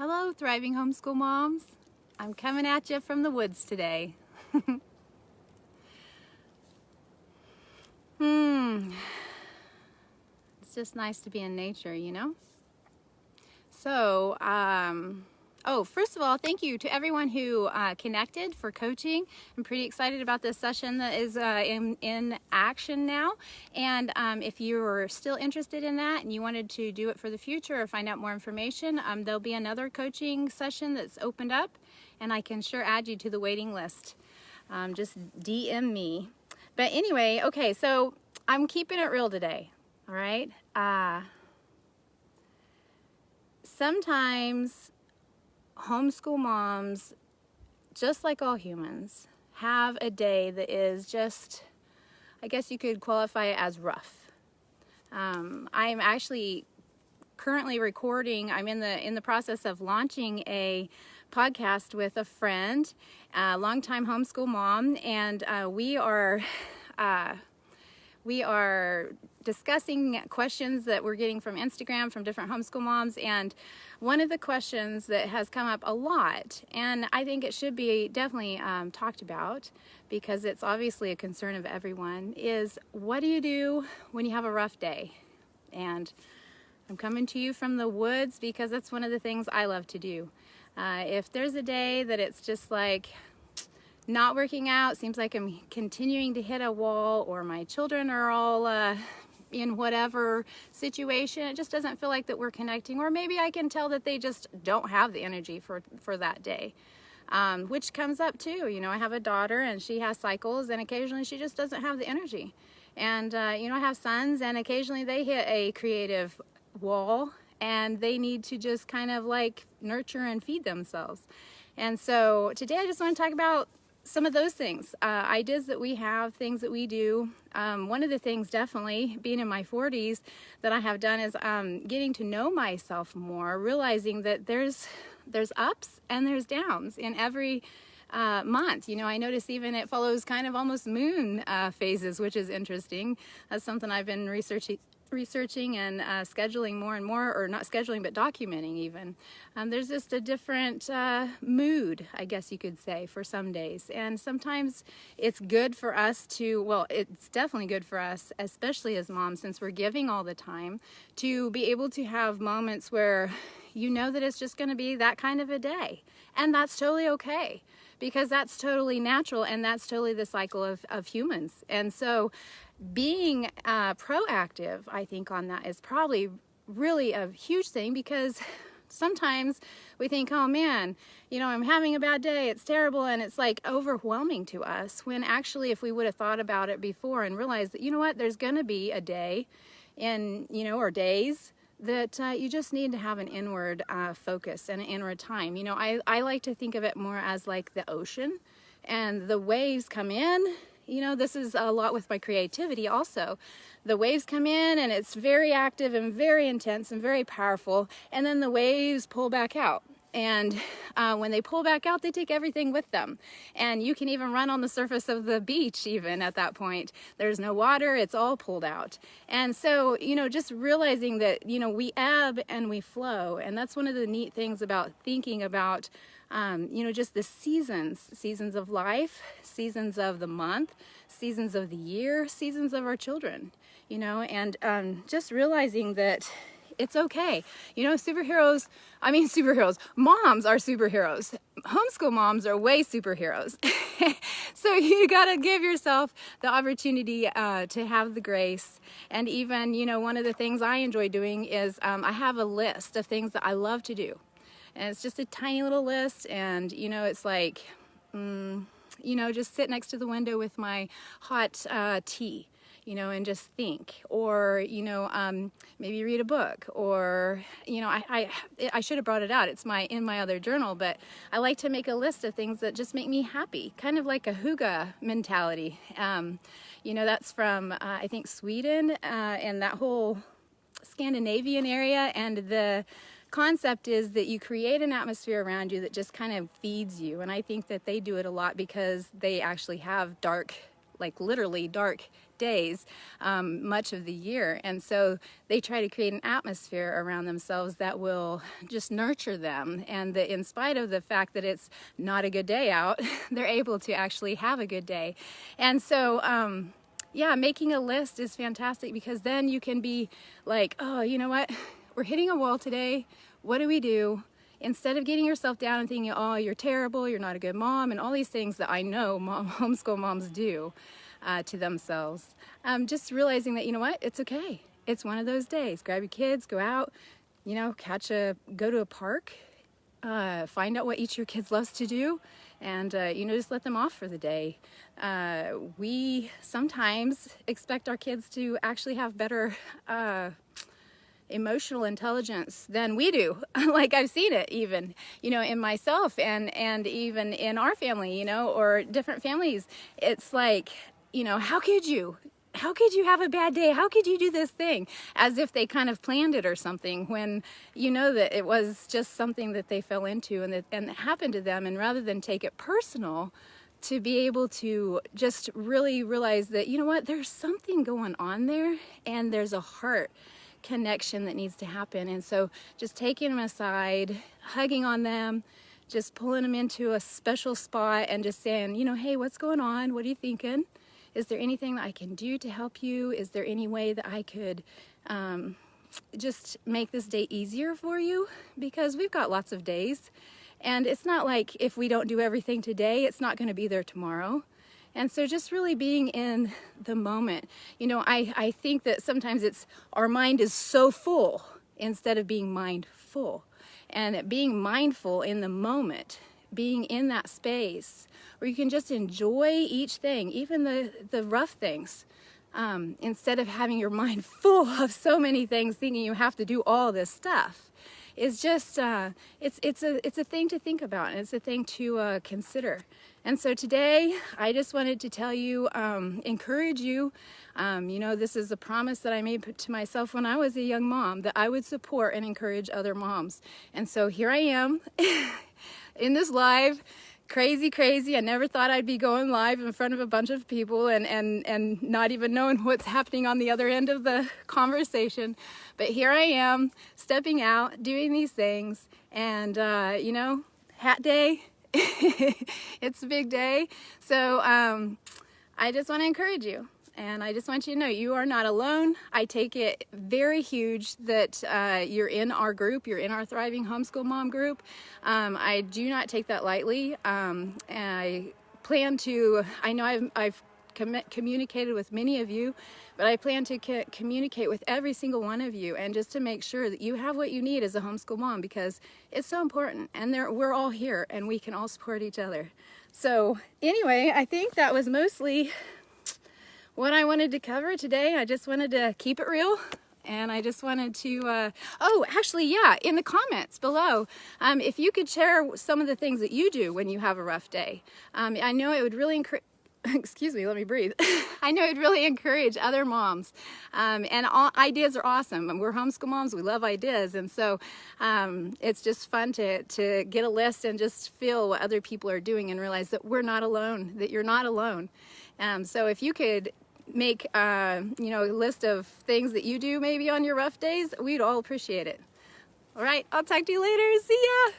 Hello, thriving homeschool moms. I'm coming at you from the woods today. It's just nice to be in nature, you know? So, first of all, thank you to everyone who connected for coaching. I'm pretty excited about this session that is in action now. And if you're still interested in that and you wanted to do it for the future or find out more information, there'll be another coaching session that's opened up, and I can sure add you to the waiting list. Just DM me. But anyway, okay, so I'm keeping it real today, all right? Sometimes homeschool moms, just like all humans, have a day that is just, I guess you could qualify it as rough. I'm actually currently recording. I'm in the process of launching a podcast with a friend, a longtime homeschool mom, and we are discussing questions that we're getting from Instagram from different homeschool moms. And one of the questions that has come up a lot, and I think it should be definitely talked about because it's obviously a concern of everyone, is what do you do when you have a rough day? And I'm coming to you from the woods because that's one of the things I love to do. If there's a day that it's just like not working out, seems like I'm continuing to hit a wall, or my children are all in whatever situation, it just doesn't feel like that we're connecting, or maybe I can tell that they just don't have the energy for that day, which comes up too. You know, I have a daughter and she has cycles, and occasionally she just doesn't have the energy. And you know, I have sons, and occasionally they hit a creative wall and they need to just kind of like nurture and feed themselves. And so today I just want to talk about some of those things, ideas that we have, things that we do. One of the things, definitely being in my 40s, that I have done is getting to know myself more, realizing that there's ups and there's downs in every month. You know, I notice even it follows kind of almost moon phases, which is interesting. That's something I've been researching and scheduling more and more, or not scheduling but documenting even. There's just a different mood, I guess you could say, for some days, and sometimes it's good for us to, well, it's definitely good for us, especially as moms, since we're giving all the time, to be able to have moments where you know that it's just going to be that kind of a day, and that's totally okay, because that's totally natural, and that's totally the cycle of humans. And so being proactive, I think, on that is probably really a huge thing, because sometimes we think, oh man, you know, I'm having a bad day, it's terrible, and it's like overwhelming to us, when actually if we would have thought about it before and realized that, you know what, there's going to be a day in, you know, or days that you just need to have an inward focus and an inward time. You know, I like to think of it more as like the ocean, and the waves come in. You know, this is a lot with my creativity also. The waves come in and it's very active and very intense and very powerful, and then the waves pull back out. And when they pull back out, they take everything with them. And you can even run on the surface of the beach even at that point. There's no water, it's all pulled out. And so, you know, just realizing that, you know, we ebb and we flow. And that's one of the neat things about thinking about you know, just the seasons of life, seasons of the month, seasons of the year, seasons of our children, you know, and just realizing that it's okay. You know, moms are superheroes. Homeschool moms are way superheroes. So you gotta give yourself the opportunity to have the grace. And even, you know, one of the things I enjoy doing is I have a list of things that I love to do. And it's just a tiny little list, and you know, it's like, you know, just sit next to the window with my hot tea, you know, and just think, or you know, maybe read a book, or you know, I should have brought it out. It's in my other journal, but I like to make a list of things that just make me happy, kind of like a hygge mentality. You know, that's from I think Sweden and that whole Scandinavian area, and the concept is that you create an atmosphere around you that just kind of feeds you. And I think that they do it a lot because they actually have dark, like literally dark days much of the year. And so they try to create an atmosphere around themselves that will just nurture them, and that in spite of the fact that it's not a good day out, they're able to actually have a good day. And so yeah, making a list is fantastic, because then you can be like, oh, you know what, we're hitting a wall today, what do we do? Instead of getting yourself down and thinking, oh, you're terrible, you're not a good mom, and all these things that I know homeschool moms do to themselves, just realizing that, you know what, it's okay, it's one of those days. Grab your kids, go out, you know, go to a park, find out what each of your kids loves to do, and you know, just let them off for the day. We sometimes expect our kids to actually have better emotional intelligence than we do. Like, I've seen it even, you know, in myself and even in our family, you know, or different families. It's like, you know, how could you have a bad day? How could you do this thing? As if they kind of planned it or something, when you know that it was just something that they fell into and it happened to them. And rather than take it personal, to be able to just really realize that, you know what, there's something going on there, and there's a heart connection that needs to happen. And so just taking them aside, hugging on them, just pulling them into a special spot and just saying, you know, hey, what's going on? What are you thinking? Is there anything that I can do to help you? Is there any way that I could just make this day easier for you? Because we've got lots of days, and it's not like if we don't do everything today, it's not going to be there tomorrow. And so just really being in the moment. You know, I think that sometimes our mind is so full instead of being mindful. And being mindful in the moment, being in that space where you can just enjoy each thing, even the rough things, instead of having your mind full of so many things, thinking you have to do all this stuff. It's just it's a thing to think about, and it's a thing to consider. And so today I just wanted to tell you, encourage you. You know, this is a promise that I made to myself when I was a young mom, that I would support and encourage other moms. And so here I am in this live. Crazy. I never thought I'd be going live in front of a bunch of people and not even knowing what's happening on the other end of the conversation. But here I am, stepping out, doing these things, and you know, hat day. It's a big day. So I just want to encourage you. And I just want you to know you are not alone. I take it very huge that you're in our group, you're in our Thriving Homeschool Mom group. I do not take that lightly. I plan to, I know I've communicated with many of you, but I plan to communicate with every single one of you, and just to make sure that you have what you need as a homeschool mom, because it's so important, and we're all here and we can all support each other. So anyway, I think that was mostly what I wanted to cover today. I just wanted to keep it real, and I just wanted to, oh, actually, yeah, in the comments below, if you could share some of the things that you do when you have a rough day. I know it would really encourage, excuse me, let me breathe. I know it'd really encourage other moms, and all ideas are awesome. And we're homeschool moms, we love ideas, and so it's just fun to get a list and just feel what other people are doing and realize that we're not alone, that you're not alone. So if you could make you know, a list of things that you do maybe on your rough days, we'd all appreciate it. All right, I'll talk to you later. See ya.